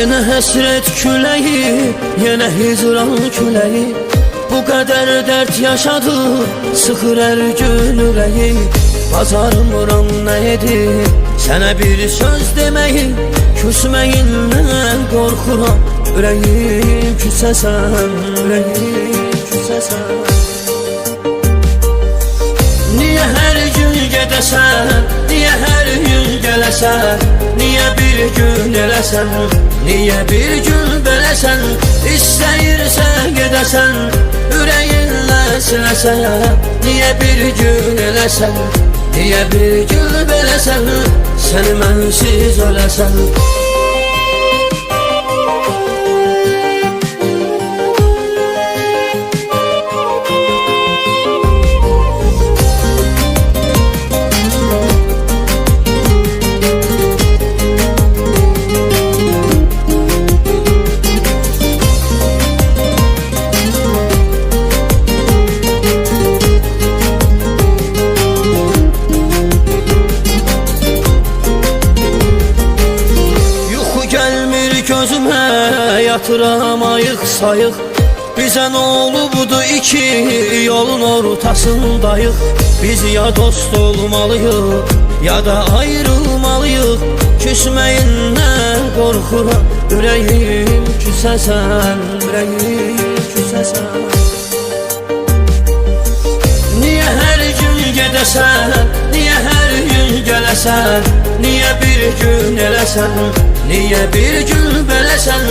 Yine həsrət küləyi, yenə hicran küləyi, bu qədər dərd yaşadı, sıxır hər gün ürəyi. Bacarmıram nə edim, sənə bir söz deməyi, küsməyindən qorxuram, ürəyim küsəsən, ürəyim küsəsən. Niyə hər gün gedəsən, niyə hər gün gələsən, niyə bir gün eləsən, niyə bir gün beləsən, istəyirsən gedəsən, ürəyinlə siləsən, niyə bir gün eləsən, niyə bir gün beləsən, səni mənsiz öləsən. Gözümə yatıram ayıq sayıq, bizə nə olubdu iki yolun ortasındayıq. Biz ya dost olmalıyıq, ya da ayrılmalıyıq, küsməyindən qorxuram, ürəyim küsəsən, ürəyim küsəsən. Niyə hər gün gedəsən, niyə hər gün gələsən, niyə bir gün eləsən, niyə bir gün beləsən,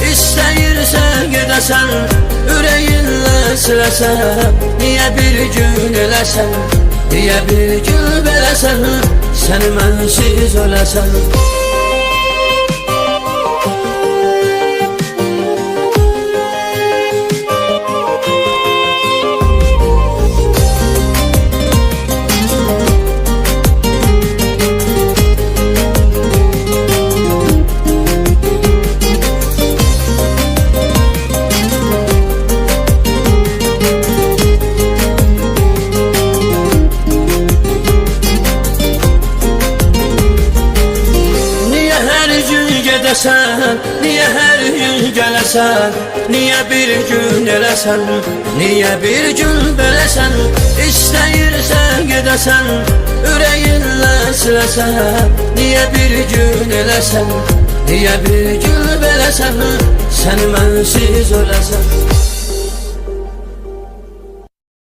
istəyirsən gedəsən, ürəyinlə siləsən, niyə bir gün eləsən, niyə bir gün beləsən, səni mənsiz öləsən. Niyə hər gün gələsən, niyə bir gün eləsən, niyə bir gün beləsən, istəyirsən gedəsən, ürəyinlə siləsən, niyə bir gün eləsən, niyə bir gün beləsən, səni mənsiz öləsən.